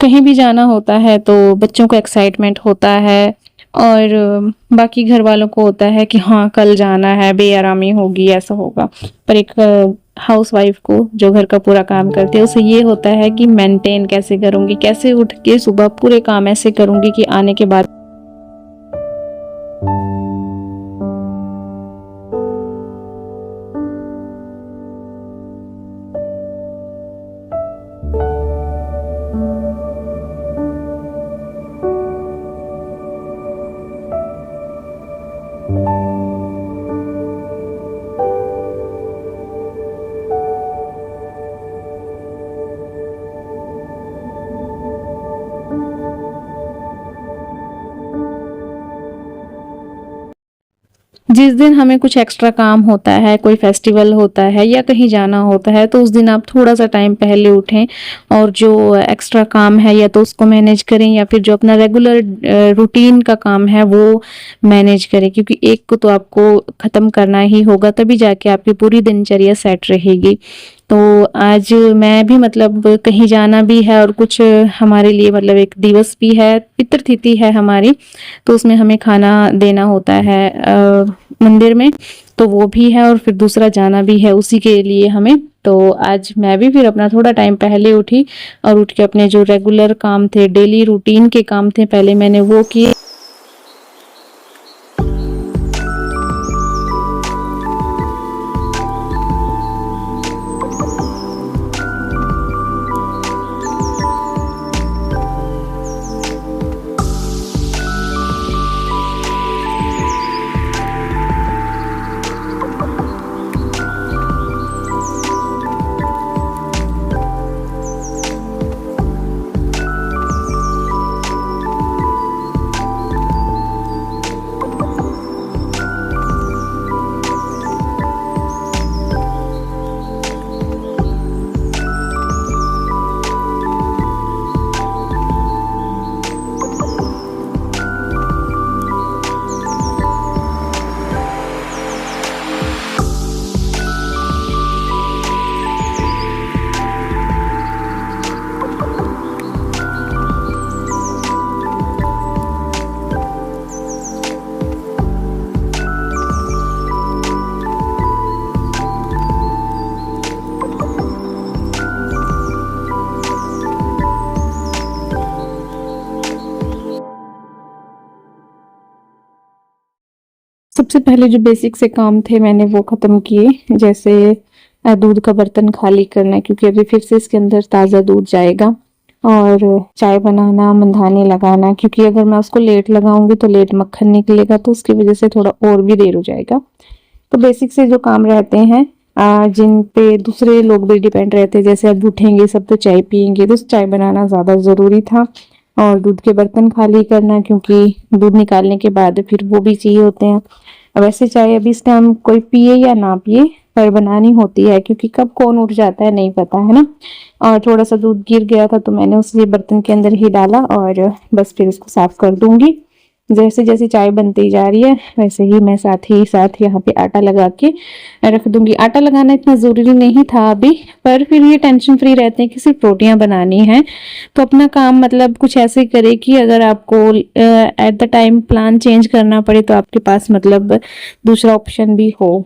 कहीं भी जाना होता है तो बच्चों को एक्साइटमेंट होता है और बाकी घर वालों को होता है कि हाँ कल जाना है, बेआरामी होगी, ऐसा होगा। पर एक हाउसवाइफ को जो घर का पूरा काम करती है उसे ये होता है कि मेंटेन कैसे करूंगी, कैसे उठ के सुबह पूरे काम ऐसे करूंगी कि आने के बाद जिस दिन हमें कुछ एक्स्ट्रा काम होता है, कोई फेस्टिवल होता है या कहीं जाना होता है, तो उस दिन आप थोड़ा सा टाइम पहले उठें और जो एक्स्ट्रा काम है या तो उसको मैनेज करें या फिर जो अपना रेगुलर रूटीन का काम है वो मैनेज करें, क्योंकि एक को तो आपको ख़त्म करना ही होगा, तभी जाके आपकी पूरी दिनचर्या सेट रहेगी। तो आज मैं भी मतलब कहीं जाना भी है और कुछ हमारे लिए मतलब एक दिवस भी है, पितृतिथि है हमारी, तो उसमें हमें खाना देना होता है मंदिर में, तो वो भी है और फिर दूसरा जाना भी है उसी के लिए हमें। तो आज मैं भी फिर अपना थोड़ा टाइम पहले उठी और उठ के अपने जो रेगुलर काम थे, डेली रूटीन के काम थे, पहले मैंने वो किए। सबसे पहले जो बेसिक से काम थे मैंने वो ख़त्म किए, जैसे दूध का बर्तन खाली करना, क्योंकि अभी फिर से इसके अंदर ताज़ा दूध जाएगा, और चाय बनाना, मंधानी लगाना, क्योंकि अगर मैं उसको लेट लगाऊंगी तो लेट मक्खन निकलेगा, तो उसकी वजह से थोड़ा और भी देर हो जाएगा। तो बेसिक से जो काम रहते हैं जिन पे दूसरे लोग भी डिपेंड रहते हैं, जैसे अब उठेंगे सब तो चाय पियेंगे, तो चाय बनाना ज़्यादा ज़रूरी था, और दूध के बर्तन खाली करना, क्योंकि दूध निकालने के बाद फिर वो भी चाहिए होते हैं। वैसे चाहे अभी इस टाइम कोई पिए या ना पिए, पर बनानी होती है, क्योंकि कब कौन उठ जाता है नहीं पता है ना। और थोड़ा सा दूध गिर गया था तो मैंने उसे बर्तन के अंदर ही डाला और बस फिर इसको साफ कर दूंगी। जैसे जैसे चाय बनती जा रही है वैसे ही मैं साथ ही साथ यहाँ पे आटा लगा के रख दूंगी। आटा लगाना इतना ज़रूरी नहीं था अभी, पर फिर ये टेंशन फ्री रहते हैं कि सिर्फ रोटियां बनानी हैं, तो अपना काम मतलब कुछ ऐसे करे कि अगर आपको at the time plan change करना पड़े तो आपके पास मतलब दूसरा ऑप्शन भी हो।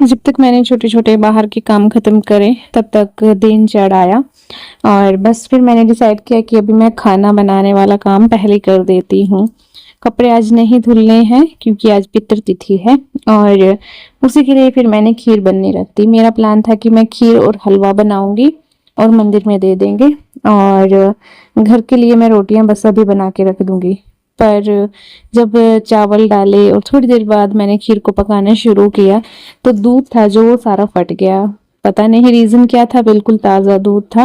जब तक मैंने छोटे छोटे बाहर के काम खत्म करे तब तक दिन चढ़ आया, और बस फिर मैंने डिसाइड किया कि अभी मैं खाना बनाने वाला काम पहले कर देती हूँ। कपड़े आज नहीं धुलने हैं क्योंकि आज पितृतिथि है, और उसी के लिए फिर मैंने खीर बनने रख दी। मेरा प्लान था कि मैं खीर और हलवा बनाऊंगी और मंदिर में दे देंगे, और घर के लिए मैं रोटियां बस अभी बना के रख दूंगी। पर जब चावल डाले और थोड़ी देर बाद मैंने खीर को पकाना शुरू किया तो दूध था जो वो सारा फट गया। पता नहीं रीजन क्या था, बिल्कुल ताजा दूध था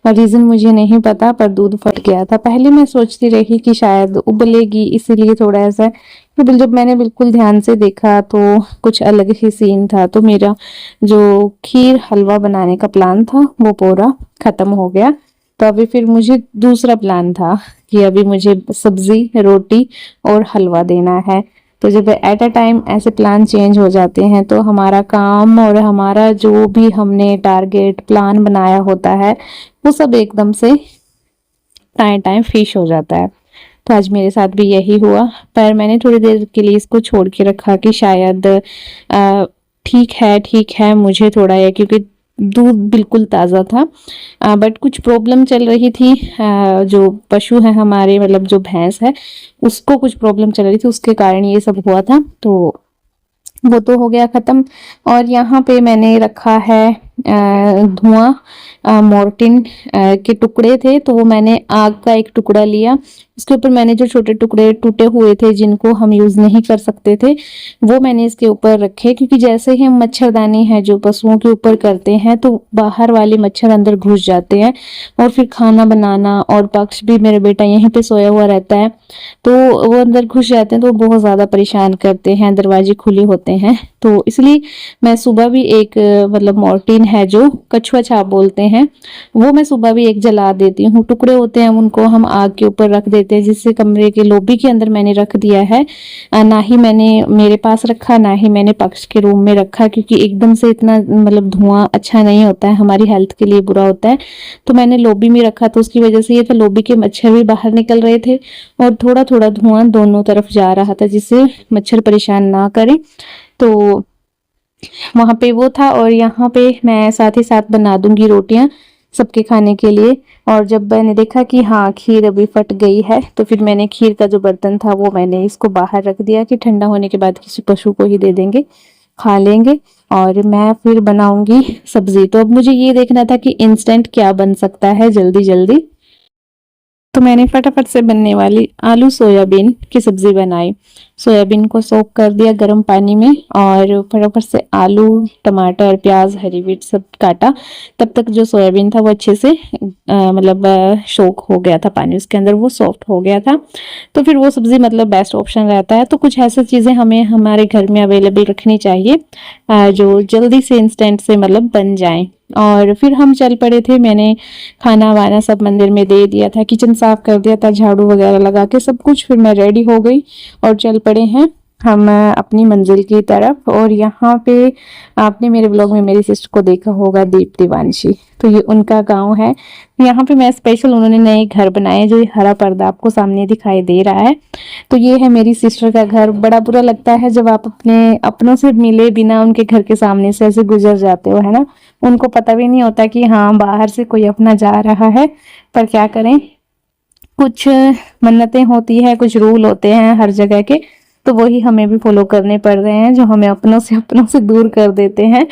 और रीजन मुझे नहीं पता, पर दूध फट गया था। पहले मैं सोचती रही कि शायद उबलेगी इसीलिए थोड़ा ऐसा, फिर जब मैंने बिल्कुल ध्यान से देखा तो कुछ अलग ही सीन था। तो मेरा जो खीर हलवा बनाने का प्लान था वो पूरा खत्म हो गया। तो अभी फिर मुझे दूसरा प्लान था कि अभी मुझे सब्जी, रोटी और हलवा देना है। तो जब एट अ टाइम ऐसे प्लान चेंज हो जाते हैं तो हमारा काम और हमारा जो भी हमने टारगेट प्लान बनाया होता है वो सब एकदम से टाइम टाइम फिश हो जाता है। तो आज मेरे साथ भी यही हुआ, पर मैंने थोड़ी देर के लिए इसको छोड़ के रखा कि शायद ठीक है मुझे थोड़ा है, क्योंकि दूध बिल्कुल ताज़ा था। बट कुछ प्रॉब्लम चल रही थी। जो पशु है हमारे, मतलब जो भैंस है, उसको कुछ प्रॉब्लम चल रही थी, उसके कारण ये सब हुआ था। तो वो तो हो गया खत्म। और यहाँ पे मैंने रखा है धुआं, मोर्टिन के टुकड़े थे, तो वो मैंने आग का एक टुकड़ा लिया, इसके ऊपर मैंने जो छोटे टुकड़े टूटे हुए थे जिनको हम यूज नहीं कर सकते थे वो मैंने इसके ऊपर रखे, क्योंकि जैसे ही हम मच्छरदानी है जो पशुओं के ऊपर करते हैं तो बाहर वाले मच्छर अंदर घुस जाते हैं, और फिर खाना बनाना, और पक्ष भी मेरा बेटा यहीं पे सोया हुआ रहता है तो वो अंदर घुस जाते हैं, तो बहुत ज्यादा परेशान करते हैं, दरवाजे खुले होते हैं। तो इसलिए मैं सुबह भी एक मतलब मोर्टिन है जो कछुआ छाप बोलते हैं, वो मैं सुबह भी एक जला देती हूँ। टुकड़े होते हैं उनको हम आग के ऊपर रख देते हैं, जिससे कमरे के लॉबी के अंदर मैंने रख दिया है। ना ही मैंने मेरे पास रखा, ना ही मैंने पक्ष के रूम में रखा, क्योंकि एकदम से इतना मतलब धुआं अच्छा नहीं होता है, हमारी हेल्थ के लिए बुरा होता है। तो मैंने लॉबी में रखा, तो उसकी वजह से ये था लॉबी के मच्छर भी बाहर निकल रहे थे और थोड़ा थोड़ा धुआं दोनों तरफ जा रहा था, जिससे मच्छर परेशान ना करे। तो वहां पे वो था, और यहाँ पे मैं साथ ही साथ बना दूंगी रोटियां सबके खाने के लिए। और जब मैंने देखा कि हाँ खीर अभी फट गई है, तो फिर मैंने खीर का जो बर्तन था वो मैंने इसको बाहर रख दिया कि ठंडा होने के बाद किसी पशु को ही दे देंगे, खा लेंगे। और मैं फिर बनाऊंगी सब्जी। तो अब मुझे ये देखना था कि इंस्टेंट क्या बन सकता है जल्दी जल्दी। तो मैंने फटाफट से बनने वाली आलू सोयाबीन की सब्जी बनाई। सोयाबीन को सोक कर दिया गर्म पानी में, और फटाफट से आलू, टमाटर, प्याज, हरी मिर्च सब काटा। तब तक जो सोयाबीन था वो अच्छे से मतलब सोक हो गया था पानी उसके अंदर, वो सॉफ्ट हो गया था। तो फिर वो सब्जी मतलब बेस्ट ऑप्शन रहता है। तो कुछ ऐसी चीज़ें हमें हमारे घर में अवेलेबल रखनी चाहिए जो जल्दी से इंस्टेंट से मतलब बन जाए। और फिर हम चल पड़े थे, मैंने खाना वाना सब मंदिर में दे दिया था, किचन साफ कर दिया था, झाड़ू वगैरह लगा के सब कुछ। फिर मैं रेडी हो गई और चल पड़े हैं हम अपनी मंजिल की तरफ। और यहाँ पे आपने मेरे ब्लॉग में मेरी सिस्टर को देखा होगा, दीप देवांशी, तो ये उनका गांव है। यहाँ पे मैं स्पेशल, उन्होंने नए घर बनाए, जो ये हरा पर्दा आपको सामने दिखाई दे रहा है, तो ये है मेरी सिस्टर का घर। बड़ा बुरा लगता है जब आप अपने अपनों से मिले बिना उनके घर के सामने से ऐसे गुजर जाते हो, है ना। उनको पता भी नहीं होता कि हाँ बाहर से कोई अपना जा रहा है, पर क्या करें, कुछ मन्नतें होती है, कुछ रूल होते हैं हर जगह के, तो वही हमें भी फॉलो करने पड़ रहे हैं, जो हमें अपनों से दूर कर देते हैं।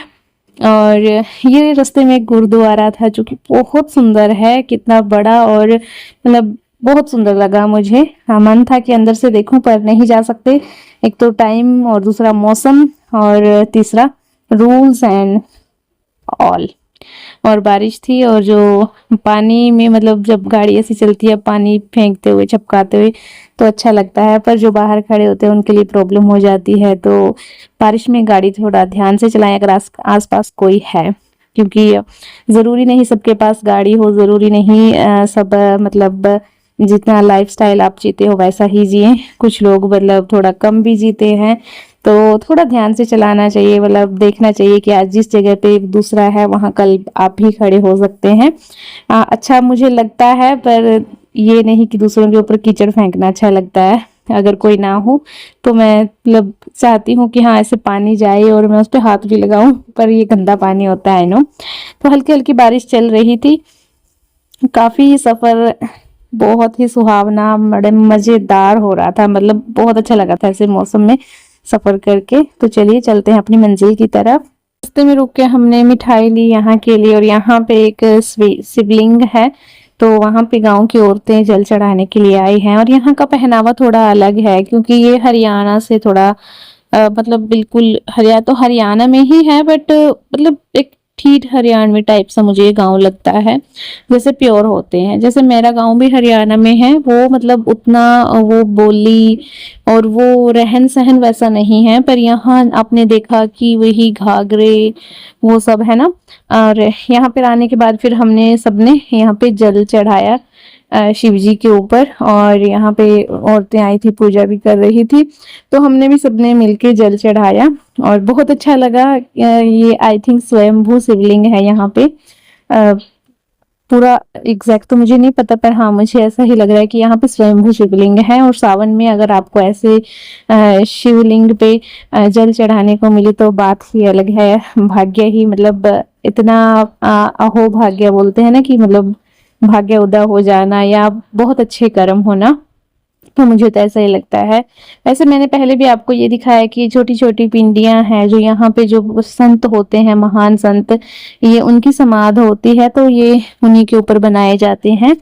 और ये रास्ते में एक गुरुद्वारा था जो कि बहुत सुंदर है, कितना बड़ा, और मतलब बहुत सुंदर लगा मुझे। हाँ, मन था कि अंदर से देखूं पर नहीं जा सकते, एक तो टाइम, और दूसरा मौसम, और तीसरा रूल्स एंड ऑल। और बारिश थी, और जो पानी में मतलब जब गाड़ी ऐसी चलती है पानी फेंकते हुए, छपकाते हुए, तो अच्छा लगता है, पर जो बाहर खड़े होते हैं उनके लिए प्रॉब्लम हो जाती है। तो बारिश में गाड़ी थोड़ा ध्यान से चलाएं अगर आसपास कोई है, क्योंकि ज़रूरी नहीं सबके पास गाड़ी हो, ज़रूरी नहीं सब मतलब जितना लाइफस्टाइल आप जीते हो वैसा ही जिए। कुछ लोग मतलब थोड़ा कम भी जीते हैं, तो थोड़ा ध्यान से चलाना चाहिए, मतलब देखना चाहिए कि आज जिस जगह पे एक दूसरा है वहां कल आप भी खड़े हो सकते हैं। अच्छा मुझे लगता है, पर ये नहीं कि दूसरों के ऊपर कीचड़ फेंकना अच्छा लगता है। अगर कोई ना हो तो मैं मतलब चाहती हूँ कि हाँ ऐसे पानी जाए और मैं उस पर हाथ भी लगाऊं, पर ये गंदा पानी होता है नो। तो हल्की हल्की बारिश चल रही थी, काफी सफर बहुत ही सुहावना, बड़े मजेदार हो रहा था, मतलब बहुत अच्छा लगा था ऐसे मौसम में सफर करके। तो चलिए चलते हैं अपनी मंजिल की तरफ। रास्ते में रुक के हमने मिठाई ली यहाँ के लिए, और यहाँ पे एक शिवलिंग है, तो वहां पे गांव की औरतें जल चढ़ाने के लिए आई हैं। और यहाँ का पहनावा थोड़ा अलग है क्योंकि ये हरियाणा से थोड़ा मतलब बिल्कुल तो हरियाणा में ही है, बट मतलब एक ठीठ हरियाणवी टाइप सा मुझे ये गांव लगता है, जैसे प्योर होते हैं। जैसे मेरा गांव भी हरियाणा में है, वो मतलब उतना वो बोली और वो रहन सहन वैसा नहीं है, पर यहाँ आपने देखा कि वही घाघरे वो सब है ना। और यहाँ पर आने के बाद फिर हमने सबने यहाँ पे जल चढ़ाया शिव जी के ऊपर, और यहाँ पे औरतें आई थी, पूजा भी कर रही थी, तो हमने भी सबने मिलके जल चढ़ाया और बहुत अच्छा लगा। ये आई थिंक स्वयंभू शिवलिंग है यहाँ पे। पूरा एग्जैक्ट तो मुझे नहीं पता, पर हाँ मुझे ऐसा ही लग रहा है कि यहाँ पे स्वयंभू शिवलिंग है। और सावन में अगर आपको ऐसे शिवलिंग पे जल चढ़ाने को मिले तो बात ही अलग है, भाग्य ही, मतलब इतना अहो भाग्य बोलते हैं ना, कि मतलब भाग्य उदय हो जाना या बहुत अच्छे कर्म होना। तो मुझे तो ऐसा ही लगता है। वैसे मैंने पहले भी आपको ये दिखाया कि छोटी छोटी पिंडियां हैं जो यहाँ पे जो संत होते हैं, महान संत, ये उनकी समाधि होती है, तो ये उन्हीं के ऊपर बनाए जाते हैं।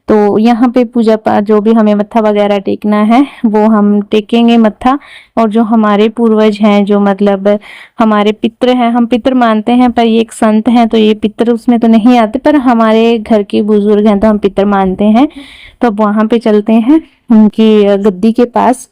तो यहाँ पे पूजा पाठ जो भी हमें मत्था वगैरह टेकना है वो हम टेकेंगे मत्था। और जो हमारे पूर्वज हैं, जो मतलब हमारे पितृ हैं, हम पितृ मानते हैं, पर ये एक संत हैं तो ये पितृ उसमें तो नहीं आते, पर हमारे घर के बुजुर्ग हैं तो हम पितृ मानते हैं। तो अब वहां पे चलते हैं उनकी गद्दी के पास।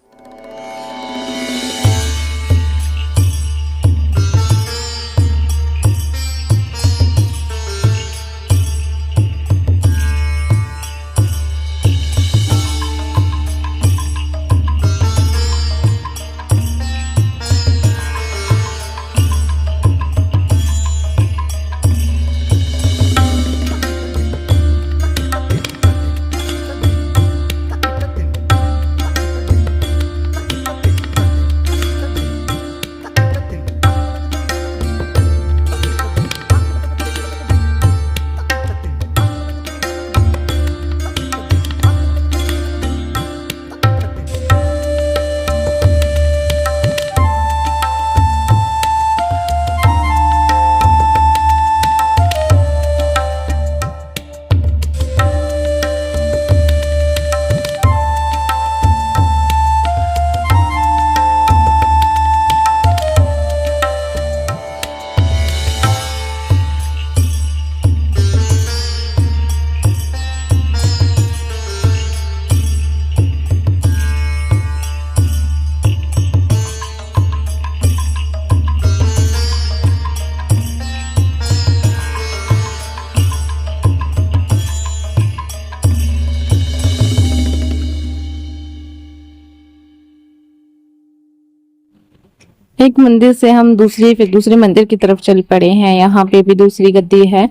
एक मंदिर से हम फिर दूसरे मंदिर की तरफ चल पड़े हैं। यहाँ पे भी दूसरी गद्दी है।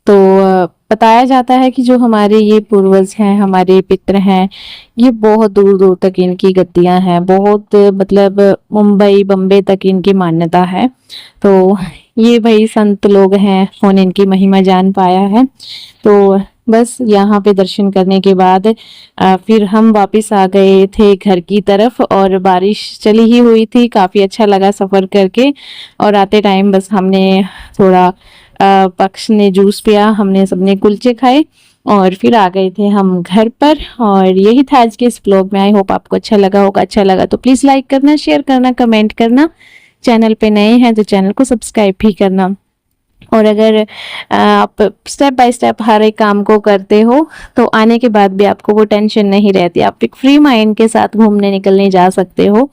तो बताया जाता है कि जो हमारे ये पूर्वज हैं, हमारे पितृ हैं, ये बहुत दूर दूर तक इनकी गद्दियां हैं, बहुत मतलब मुंबई बम्बे तक इनकी मान्यता है। तो ये भाई संत लोग हैं, उन्होंने इनकी महिमा जान पाया है। तो बस यहाँ पे दर्शन करने के बाद फिर हम वापस आ गए थे घर की तरफ, और बारिश चली ही हुई थी, काफी अच्छा लगा सफर करके। और आते टाइम बस हमने थोड़ा पक्ष ने जूस पिया, हमने सबने कुलचे खाए और फिर आ गए थे हम घर पर। और यही था आज के इस ब्लॉग में। आई होप आपको अच्छा लगा होगा। अच्छा लगा तो प्लीज लाइक करना, शेयर करना, कमेंट करना। चैनल पे नए हैं तो चैनल को सब्सक्राइब भी करना। और अगर आप स्टेप बाय स्टेप हर एक काम को करते हो तो आने के बाद भी आपको वो टेंशन नहीं रहती, आप एक फ्री माइंड के साथ घूमने निकलने जा सकते हो।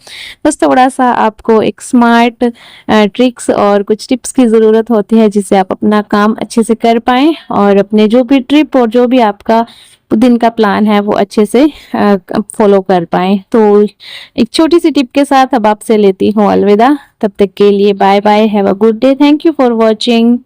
बस थोड़ा सा आपको एक स्मार्ट ट्रिक्स और कुछ टिप्स की ज़रूरत होती है, जिससे आप अपना काम अच्छे से कर पाएँ और अपने जो भी ट्रिप और जो भी आपका दिन का प्लान है वो अच्छे से फॉलो कर पाएँ। तो एक छोटी सी टिप के साथ अब आपसे लेती हूँ अलविदा। तब तक के लिए bye bye, have a good day, thank you for watching.